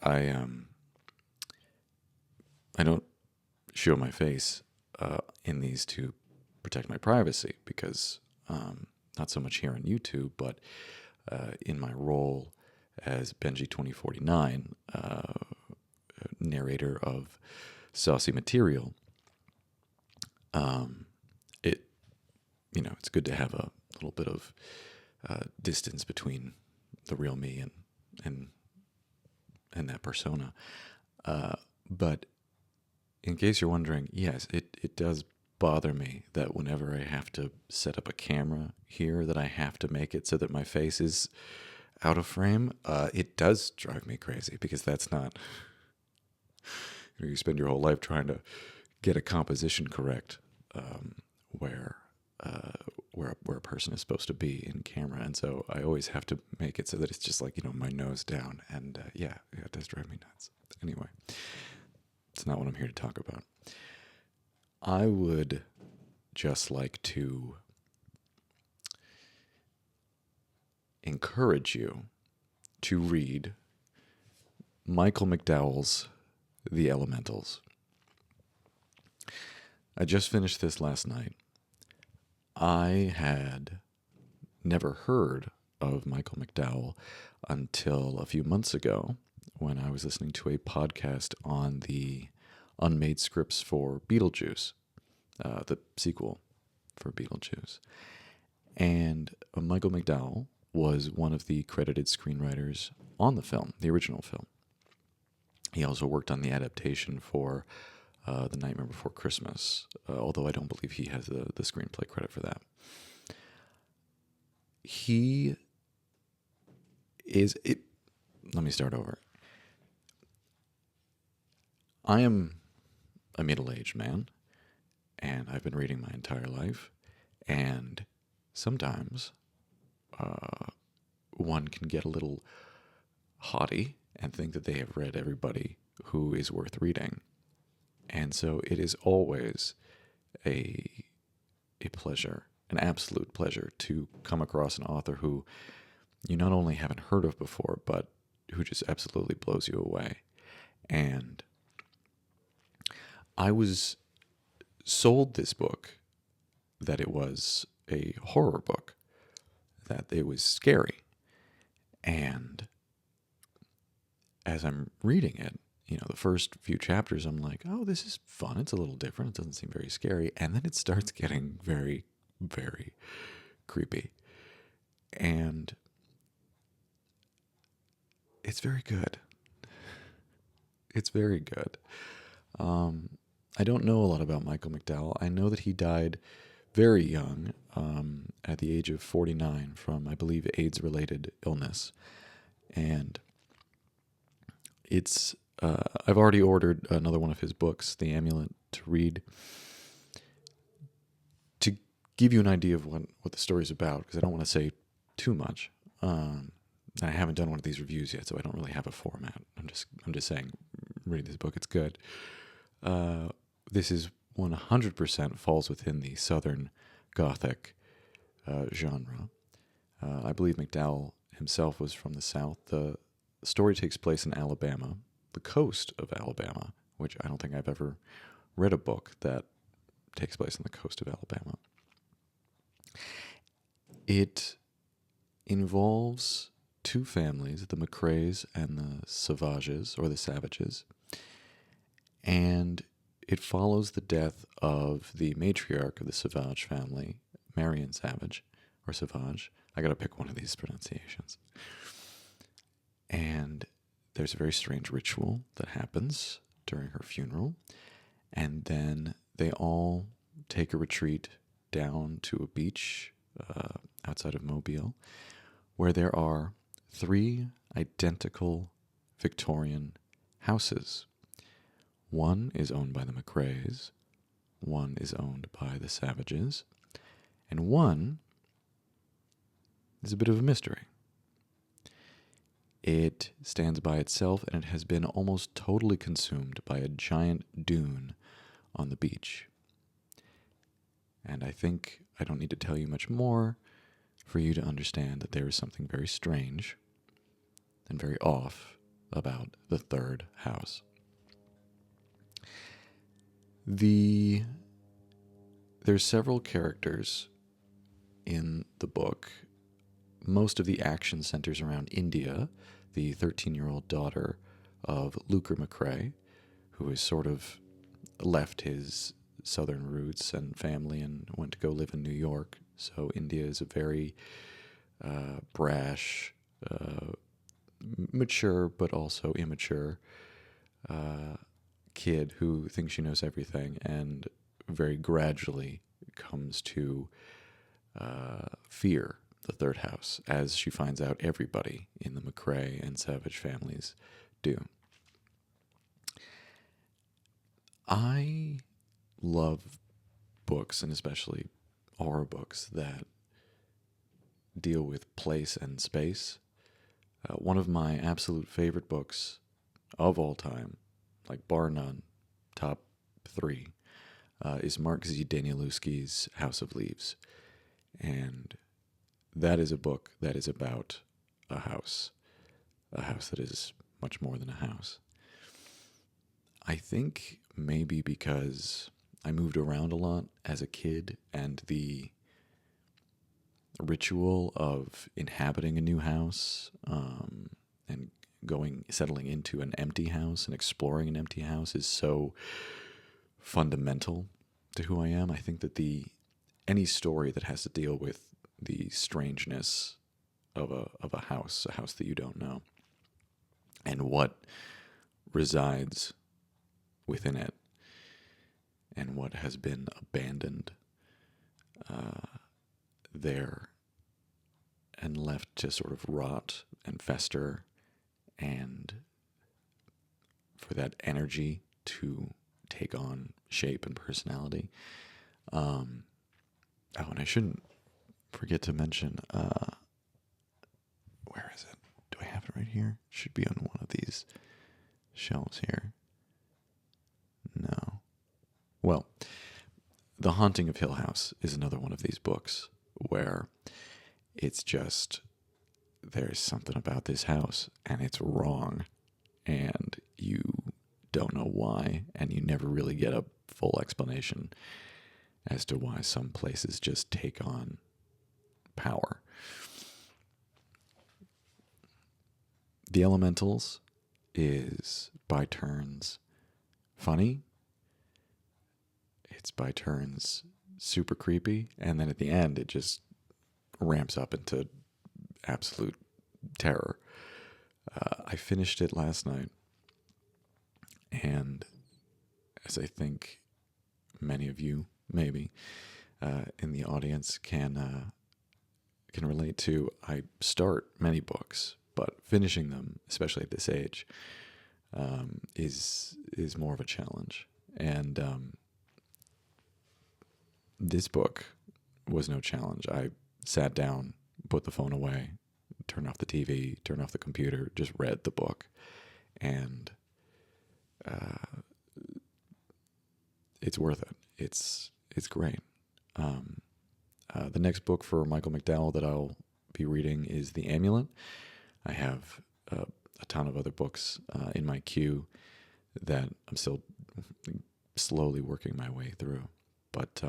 I don't show my face in these to protect my privacy because not so much here on YouTube, but in my role as Benji2049, narrator of Saucy Material, it it's good to have a little bit of distance between the real me and that persona. But in case you're wondering, yes, it does bother me that whenever I have to set up a camera here, that I have to make it so that my face is out of frame. It does drive me crazy because that's not. You spend your whole life trying to get a composition correct, where a person is supposed to be in camera, and so I always have to make it so that it's just like my nose down, and yeah, it does drive me nuts. Anyway, it's not what I'm here to talk about. I would just like to encourage you to read Michael McDowell's The Elementals. I just finished this last night. I had never heard of Michael McDowell until a few months ago when I was listening to a podcast on the unmade scripts for Beetlejuice, the sequel for Beetlejuice. And Michael McDowell was one of the credited screenwriters on the film, the original film. He also worked on the adaptation for The Nightmare Before Christmas, although I don't believe he has the screenplay credit for that. Let me start over. I am a middle-aged man, and I've been reading my entire life, and sometimes one can get a little haughty and think that they have read everybody who is worth reading. And so it is always a pleasure, an absolute pleasure, to come across an author who you not only haven't heard of before, but who just absolutely blows you away. And I was sold this book that it was a horror book, that it was scary. And as I'm reading it, the first few chapters, I'm like, oh, this is fun. It's a little different. It doesn't seem very scary. And then it starts getting very, very creepy. And it's very good. It's very good. I don't know a lot about Michael McDowell. I know that he died very young, at the age of 49, from, I believe, AIDS-related illness. And I've already ordered another one of his books, The Amulet, to read, to give you an idea of what the story's about, because I don't want to say too much. And I haven't done one of these reviews yet, so I don't really have a format. I'm just saying, read this book, it's good. This is 100% falls within the Southern Gothic genre. I believe McDowell himself was from the South. The story takes place in Alabama, the coast of Alabama, which I don't think I've ever read a book that takes place on the coast of Alabama. It involves two families, the McCraes and the Savages, or the Savages, and it follows the death of the matriarch of the Savage family, Marion Savage, or Savage. I gotta pick one of these pronunciations. And there's a very strange ritual that happens during her funeral, and then they all take a retreat down to a beach outside of Mobile, where there are 3 identical Victorian houses. One is owned by the McCraes, one is owned by the Savages, and one is a bit of a mystery. It stands by itself, and it has been almost totally consumed by a giant dune on the beach. And I think I don't need to tell you much more for you to understand that there is something very strange and very off about the third house. There's several characters in the book. Most of the action centers around India, the 13-year-old daughter of Lucre McCrae, who has sort of left his southern roots and family and went to go live in New York. So India is a very brash, mature but also immature kid who thinks she knows everything and very gradually comes to fear the third house, as she finds out everybody in the McCrae and Savage families do. I love books, and especially horror books, that deal with place and space. One of my absolute favorite books of all time, like bar none, top 3, is Mark Z. Danielewski's House of Leaves. And that is a book that is about a house that is much more than a house. I think maybe because I moved around a lot as a kid, and the ritual of inhabiting a new house and settling into an empty house and exploring an empty house is so fundamental to who I am. I think that any story that has to deal with the strangeness of a house that you don't know, and what resides within it, and what has been abandoned there and left to sort of rot and fester, and for that energy to take on shape and personality. And I shouldn't forget to mention, where is it? Do I have it right here? It should be on one of these shelves here. No. Well, The Haunting of Hill House is another one of these books where it's just, there's something about this house and it's wrong, and you don't know why, and you never really get a full explanation as to why some places just take on power. The Elementals is by turns funny, it's by turns super creepy, and then at the end it just ramps up into absolute terror. I finished it last night, and as I think many of you maybe in the audience can relate to, I start many books, but finishing them, especially at this age, is more of a challenge. And this book was no challenge. I sat down, put the phone away, turned off the TV, turned off the computer, just read the book, and it's worth it. It's great. The next book for Michael McDowell that I'll be reading is The Amulet. I have a ton of other books in my queue that I'm still slowly working my way through. But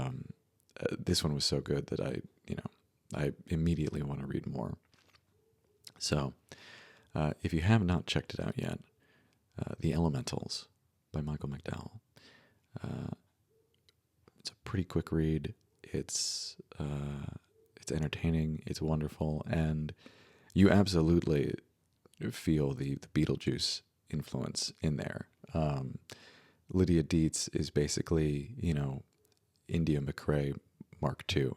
this one was so good that I immediately want to read more. So if you have not checked it out yet, The Elementals by Michael McDowell. It's a pretty quick read. It's entertaining. It's wonderful, and you absolutely feel the Beetlejuice influence in there. Lydia Dietz is basically, India McCrae Mark II.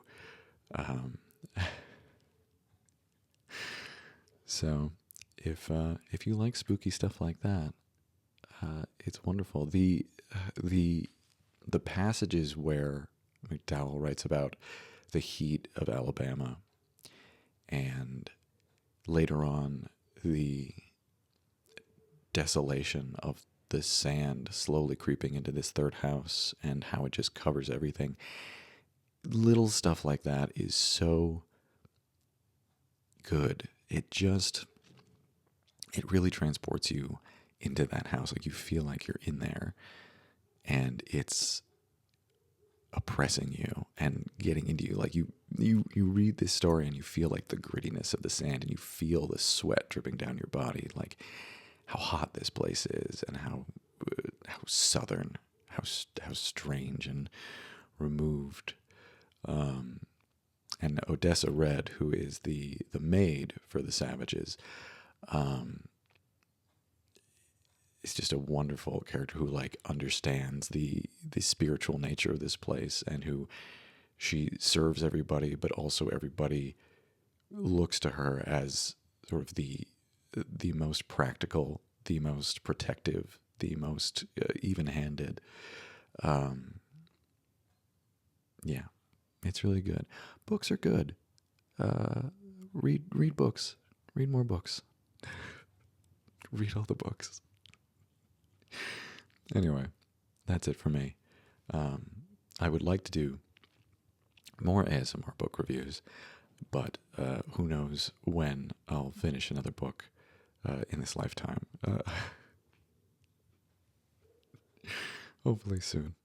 So if you like spooky stuff like that, it's wonderful. The passages where McDowell writes about the heat of Alabama, and later on the desolation of the sand slowly creeping into this third house and how it just covers everything. Little stuff like that is so good. It just it really transports you into that house. Like you feel like you're in there, and it's oppressing you and getting into you. Like you read this story and you feel like the grittiness of the sand, and you feel the sweat dripping down your body, like how hot this place is, and how southern, how strange and removed. And Odessa Red, who is the maid for the Savages, is just a wonderful character who like understands the spiritual nature of this place, and who she serves everybody, but also everybody looks to her as sort of the most practical, the most protective, the most even-handed. Yeah, it's really good. Books are good. Read books. Read more books. Read all the books. Anyway, that's it for me. I would like to do more ASMR book reviews, but who knows when I'll finish another book in this lifetime. Hopefully soon.